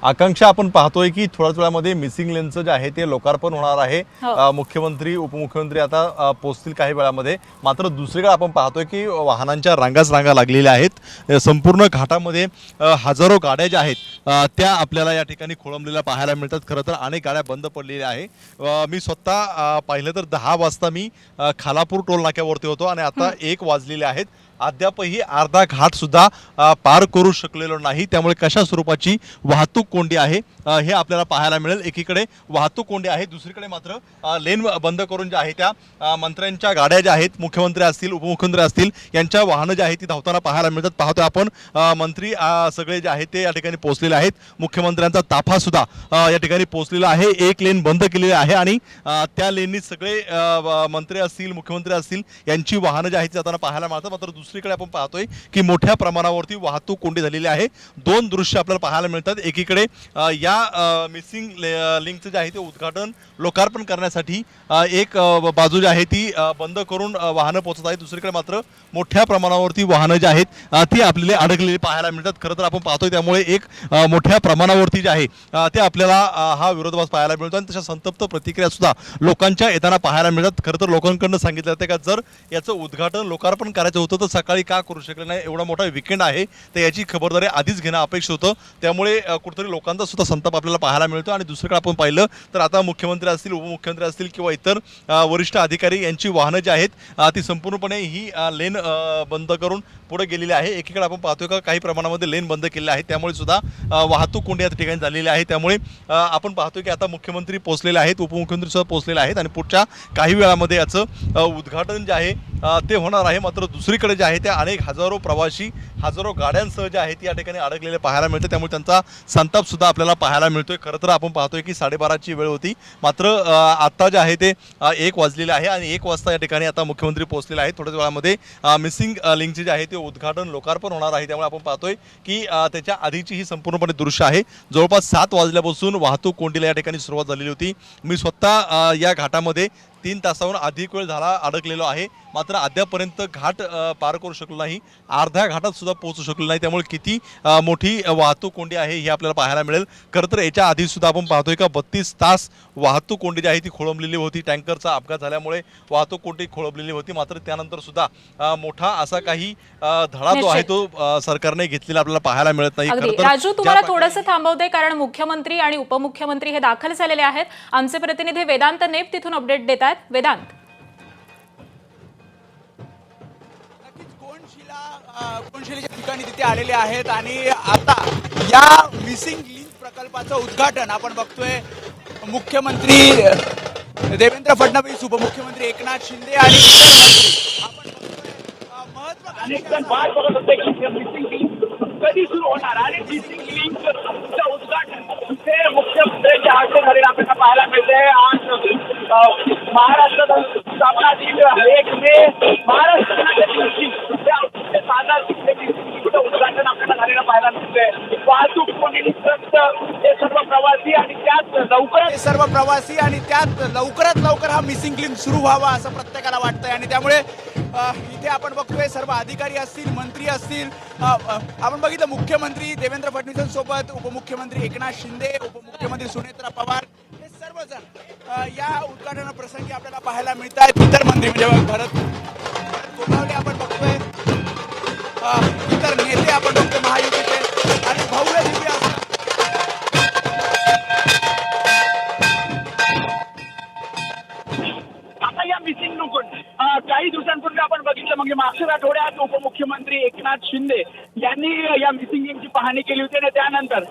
आकांक्षा आपण पाहतोय की थोड्याच वेळामध्ये मिसिंग लेनचं जे आहे ते लोकार्पण होणार आहे। मुख्यमंत्री उपमुख्यमंत्री आता पोहोचतील काही वेळामध्ये। मात्र दुसरीकडे आपण पाहतोय की वाहनांच्या रांगाच रांगा लागलेल्या आहेत। संपूर्ण घाटामध्ये हजारो गाड्या ज्या आहेत त्या आपल्याला या ठिकाणी खोळंबलेल्या पाहायला मिळतात। खरं तर अनेक गाड्या बंद पडलेल्या आहे। मी स्वतः पाहिलं तर 10 वाजता मी खालापूर टोल नाक्यावरती होतो आणि आता 1 वाजलेले आहेत। अद्यापही अर्धा घाट सुद्धा पार करू शकलेलो नाही। त्यामुळे कशा स्वरूपाची वाहतूक कोंडी आहे हे आपल्याला पाहायला मिळेल। एकीकडे वाहतूक कोंडी आहे, दुसरीकडे मात्र लेन बंद करून जे आहे त्या मंत्र्यांच्या गाड्या ज्या आहेत, मुख्यमंत्री असतील उपमुख्यमंत्री असतील यांच्या वाहनं जे आहेत ती धावताना पाहायला मिळतात। पाहतोय आपण मंत्री सगळे जे आहेत ते या ठिकाणी पोहोचलेले आहेत। मुख्यमंत्र्यांचा ताफा सुद्धा या ठिकाणी पोहोचलेला आहे। एक लेन बंद केलेली आहे आणि त्या लेननी सगळे मंत्री असतील मुख्यमंत्री असतील यांची वाहनं जी आहेत ती जाताना पाहायला मिळतात। मात्र दुसरीकडे आपण पाहतोय की मोठ्या प्रमाणावरती वाहतूक कोंडी झालेली आहे। दोन दृश्य आपल्याला पाहायला मिळतात। एकीकडे या मिसिंग लिंकचं जे आहे ते उद्घाटन लोकार्पण करण्यासाठी एक बाजू जी आहे ती बंद करून वाहनं पोहोचत आहेत। दुसरीकडे मात्र मोठ्या प्रमाणावरती वाहनं जी आहेत ती आपल्याला अडकलेली पाहायला मिळतात। खरं तर आपण पाहतोय त्यामुळे एक मोठ्या प्रमाणावरती जे आहे ते आपल्याला हा विरोधाभास पाहायला मिळतो आणि तशा संतप्त प्रतिक्रिया सुद्धा लोकांच्या येताना पाहायला मिळतात। खरं तर लोकांकडून सांगितलं जातं का जर याचं उद्घाटन लोकार्पण करायचं होतं तर सकाळी का करू शकले नाही, एवढा मोठा विकेंड आहे तर याची खबरदारी आधीच घेणं अपेक्षित होतं। त्यामुळे कुठेतरी लोकांचा सुद्धा संताप आपल्याला पाहायला मिळतो। आणि दुसरीकडे आपण पाहिलं तर आता मुख्यमंत्री असतील उपमुख्यमंत्री असतील किंवा इतर वरिष्ठ अधिकारी यांची वाहनं जी आहेत ती संपूर्णपणे ही लेन बंद करून पुढे गेलेली आहे। एकीकडे आपण पाहतोय का काही प्रमाणामध्ये लेन बंद केले आहेत, त्यामुळे सुद्धा वाहतूक कोंडी या ठिकाणी झालेली आहे। त्यामुळे आपण पाहतोय की आता मुख्यमंत्री पोहोचलेले आहेत, उपमुख्यमंत्री सुद्धा पोहोचलेले आहेत आणि पुढच्या काही वेळामध्ये याचं उद्घाटन जे आहे ते होणार आहे। मात्र दुसरीकडे जे आहे ते अनेक हजारो प्रवासी हजारो गाड्यांसह जे आहेत या ठिकाणी अडकलेले पाहायला मिळते। त्यामुळे त्यांचा संताप सुद्धा आपल्याला पाहायला मिळतोय। खरं तर आपण पाहतोय की 12:30ची वेळ होती, मात्र आता जे आहे ते 1 वाजलेले आहे आणि 1 वाजता या ठिकाणी आता मुख्यमंत्री पोहोचलेले आहेत। थोड्याच वेळामध्ये मिसिंग लिंकचे जे आहे ते उद्घाटन लोकार्पण होणार आहे। त्यामुळे आपण पाहतोय की त्याच्या आधीची ही संपूर्णपणे दृश्य आहे। जवळपास 7 वाजल्यापासून वाहतूक कोंडीला या ठिकाणी सुरुवात झालेली होती। मी स्वतः या घाटामध्ये 3 तासाहून अधिक वेळ झाला अडकलेलो आहे, मात्र अद्यापर्यंत घाट पार करू शकलो नाही, अर्ध्या घाटात सुद्धा पोहोचू शकलो नाही। त्यामुळे किती मोठी वाहतूक कोंडी आहे हे आपल्याला पाहायला मिळेल। खरं तर याच्या आधी सुद्धा आपण पाहतोय का 32 तास वाहतूक कोंडी जी आहे ती खोळंबलेली होती। टँकरचा अपघात झाल्यामुळे वाहतूक कोंडी खोळंबलेली होती, मात्र त्यानंतर सुद्धा मोठा असा काही धडा जो आहे तो सरकारने घेतलेला आपल्याला पाहायला मिळत नाही। खरं तर राजू, तुम्हाला थोडंसं थांबवते कारण मुख्यमंत्री आणि उपमुख्यमंत्री हे दाखल झालेले आहेत। आमचे प्रतिनिधी वेदांत नेप तिथून अपडेट देत आहेत। वेदांत, कोनशिलेच्या ठिकाणी तिथे आलेले आहेत आणि आता या मिसिंग लिंक प्रकल्पाचं उद्घाटन आपण बघतोय। मुख्यमंत्री देवेंद्र फडणवीस, उपमुख्यमंत्री एकनाथ शिंदे आणि आपण बघतोय कधी सुरू होणार आणि मिसिंग लिंकचं उद्घाटन ते मुख्यमंत्र्यांच्या हस्ते झालेलं आपल्याला पाहायला मिळतंय। आज महाराष्ट्रात स्थापना दिन 1 मे महाराष्ट्र दिनाच्या दिवशी उद्घाटन आपल्याला झालेलं पाहायला मिळतंय। वाहतूक कोंडीग्रस्त हे सर्व प्रवासी आणि त्यात लवकरात लवकर हा मिसिंग लिंक सुरू व्हावा असं प्रत्येकाला वाटतंय। आणि त्यामुळे इथे आपण बघतोय सर्व अधिकारी असतील, मंत्री असतील, आपण बघितलं मुख्यमंत्री देवेंद्र फडणवीसांसोबत उपमुख्यमंत्री एकनाथ शिंदे, उपमुख्यमंत्री सुनेत्रा पवार हे सर्वजण या उद्घाटन प्रसंगी आपल्याला पाहायला मिळत आहेत। इतर मंत्री म्हणजे भरत गोगावले आपण बघतोय, इतर नेते आपण बघतोय महायुतीचे आणि भव्य दिव्य आता या मिसिंग लिंकून काही दिवसांपूर्वी आपण बघितलं म्हणजे मागच्या आठवड्यात उपमुख्यमंत्री एकनाथ शिंदे यांनी या मिसिंग लिंकची पाहणी केली होती आणि त्यानंतर